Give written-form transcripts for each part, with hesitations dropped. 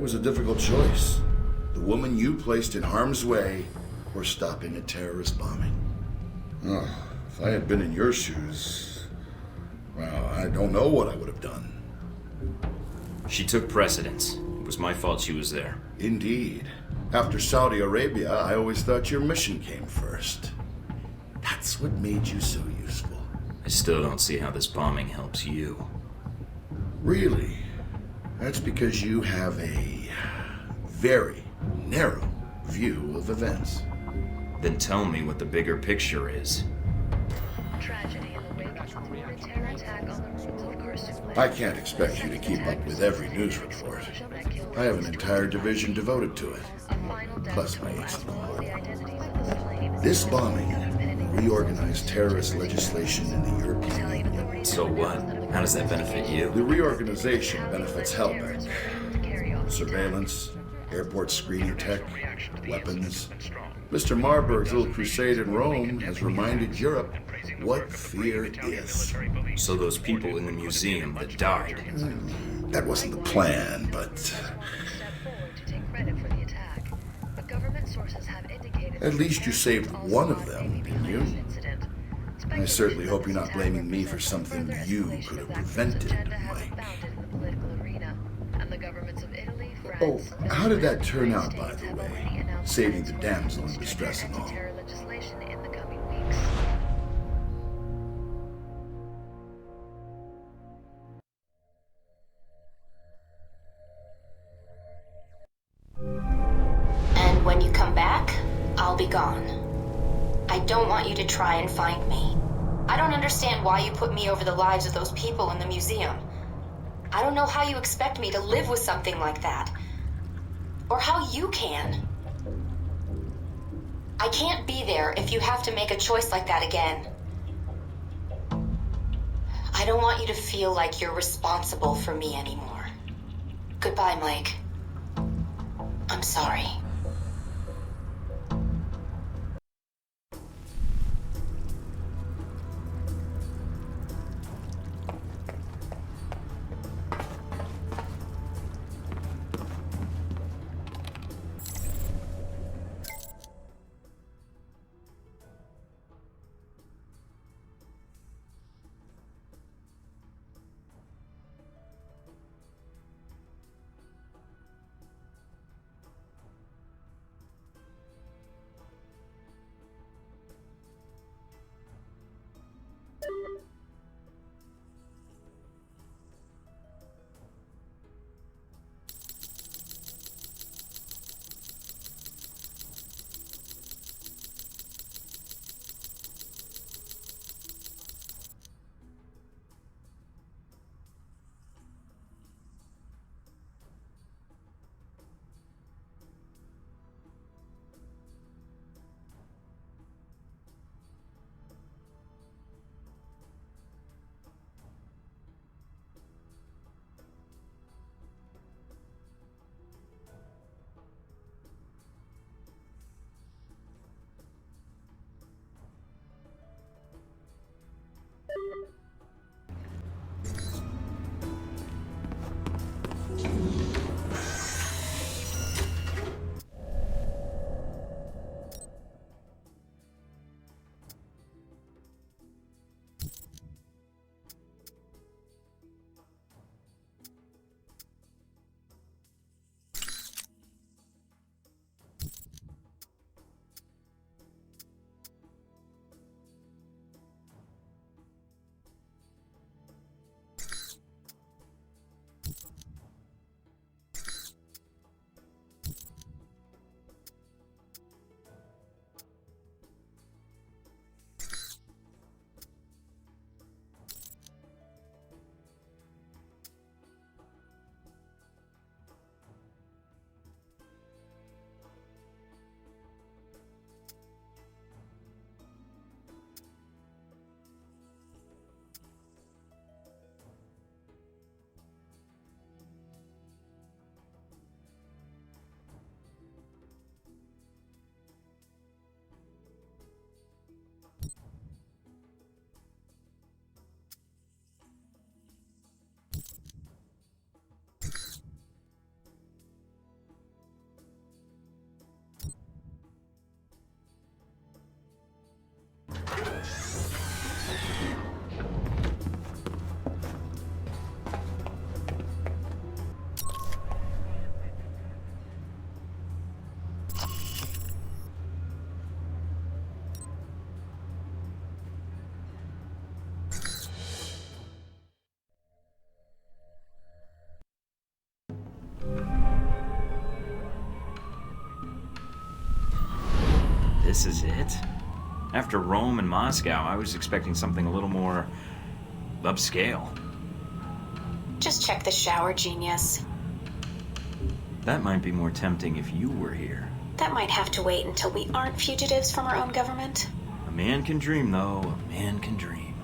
was a difficult choice. The woman you placed in harm's way or stopping a terrorist bombing. Oh, if I had been in your shoes, well, I don't know what I would have done. She took precedence. It was my fault she was there. Indeed. After Saudi Arabia, I always thought your mission came first. That's what made you so useful. I still don't see how this bombing helps you. Really? That's because you have a very narrow view of events. Then tell me what the bigger picture is. Tragedy in the wake of the terror attack on the rooms of Kursu. I can't expect you to keep up with every news report. I have an entire division devoted to it, plus my HQ. This bombing reorganized terrorist legislation in the European Union. So what? How does that benefit you? The reorganization benefits Hellback. Surveillance, airport screening tech, weapons. Mr. Marburg's little crusade in Rome has reminded Europe what fear is. So those people in the museum that died. That wasn't the plan, but at least you saved one of them, didn't you? I certainly hope you're not blaming me for something you could have prevented, Mike. Oh, how did that turn out, by the way? Saving the damsel in distress and all. And when you come back, I'll be gone. I don't want you to try and find me. I don't understand why you put me over the lives of those people in the museum. I don't know how you expect me to live with something like that. Or how you can. I can't be there if you have to make a choice like that again. I don't want you to feel like you're responsible for me anymore. Goodbye, Mike. I'm sorry. This is it? After Rome and Moscow, I was expecting something a little more upscale. Just check the shower, genius. That might be more tempting if you were here. That might have to wait until we aren't fugitives from our own government. A man can dream, though. A man can dream.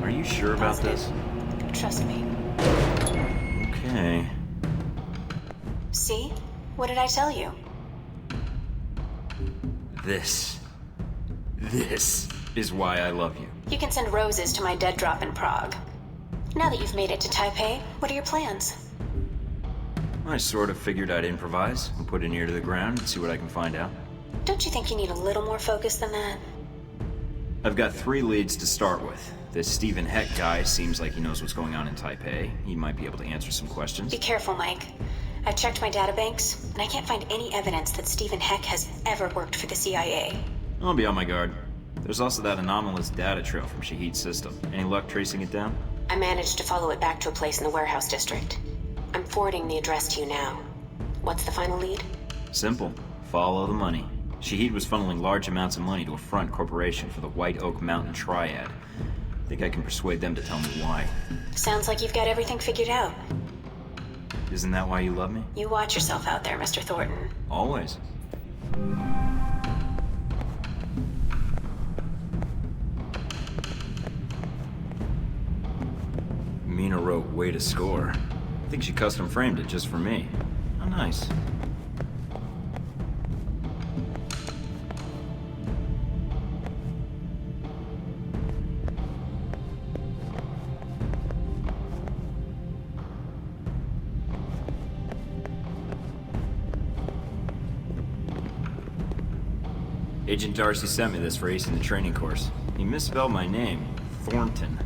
Are you sure about this? Trust me. Okay. See? What did I tell you? This is why I love you. You can send roses to my dead drop in Prague. Now that you've made it to Taipei, what are your plans? I sort of figured I'd improvise and put an ear to the ground and see what I can find out. Don't you think you need a little more focus than that? I've got 3 leads to start with. This Stephen Heck guy seems like he knows what's going on in Taipei. He might be able to answer some questions. Be careful, Mike. I've checked my databanks, and I can't find any evidence that Stephen Heck has ever worked for the CIA. I'll be on my guard. There's also that anomalous data trail from Shahid's system. Any luck tracing it down? I managed to follow it back to a place in the warehouse district. I'm forwarding the address to you now. What's the final lead? Simple. Follow the money. Shahid was funneling large amounts of money to a front corporation for the White Oak Mountain Triad. Think I can persuade them to tell me why. Sounds like you've got everything figured out. Isn't that why you love me? You watch yourself out there, Mr. Thornton. Always. Mina wrote "Way to Score." I think she custom framed it just for me. How nice. Agent Darcy sent me this for acing the training course. He misspelled my name, Thornton.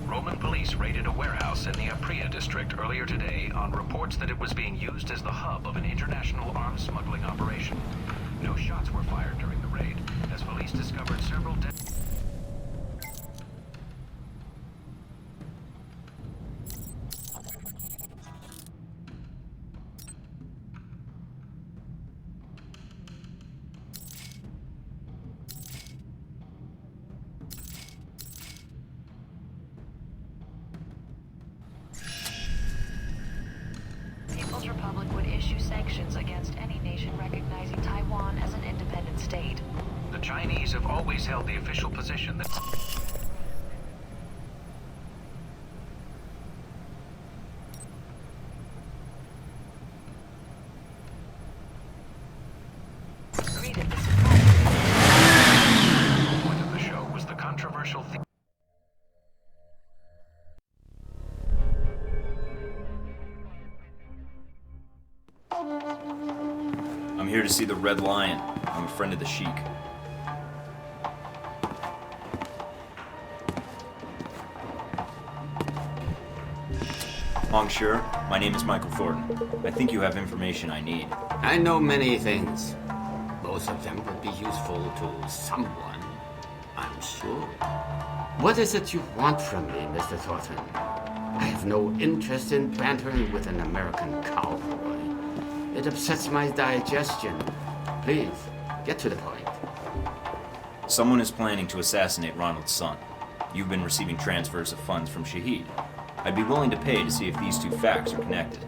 Roman police raided a warehouse in the Apria district earlier today on reports that it was being used as the hub of an international arms smuggling operation. No shots were fired during the raid, as police discovered several dead... People's Republic would issue sanctions against any nation recognizing Taiwan as an independent state. The Chinese have always held the official position that... Greeted the The point of the show was the controversial theme. I'm here to see the Red Lion. I'm a friend of the Sheik. Хон Shih, my name is Michael Thornton. I think you have information I need. I know many things. Most of them would be useful to someone, I'm sure. What is it you want from me, Mr. Thornton? I have no interest in bantering with an American cowboy. It upsets my digestion. Please, get to the point. Someone is planning to assassinate Ronald's son. You've been receiving transfers of funds from Shahid. I'd be willing to pay to see if these two facts are connected.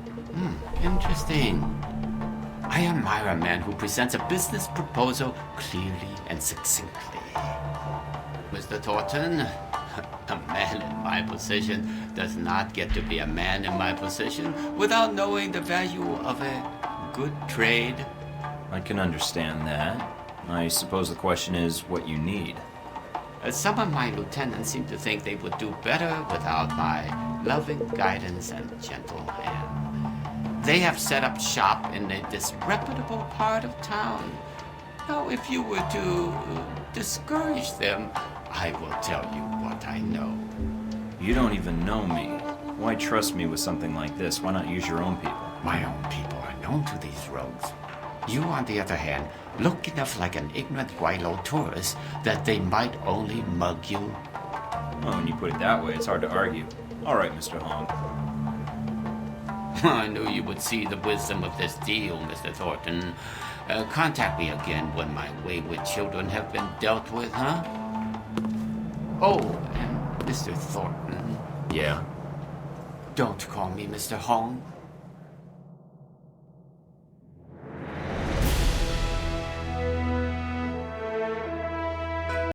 Interesting. I admire a man who presents a business proposal clearly and succinctly. Mr. Thornton, a man in my position does not get to be a man in my position without knowing the value of a good trade. I can understand that. I suppose the question is what you need. Some of my lieutenants seem to think they would do better without my loving guidance and gentle hand. They have set up shop in a disreputable part of town. Now, if you were to discourage them, I will tell you what I know. You don't even know me. Why trust me with something like this? Why not use your own people? My own people are known to these rogues. You, on the other hand, look enough like an ignorant Wilo tourist that they might only mug you. Well, when you put it that way, it's hard to argue. All right, Mr. Hong. I knew you would see the wisdom of this deal, Mr. Thornton. Contact me again when my wayward children have been dealt with, huh? Oh, and Mr. Thornton. Yeah? Don't call me Mr. Hong.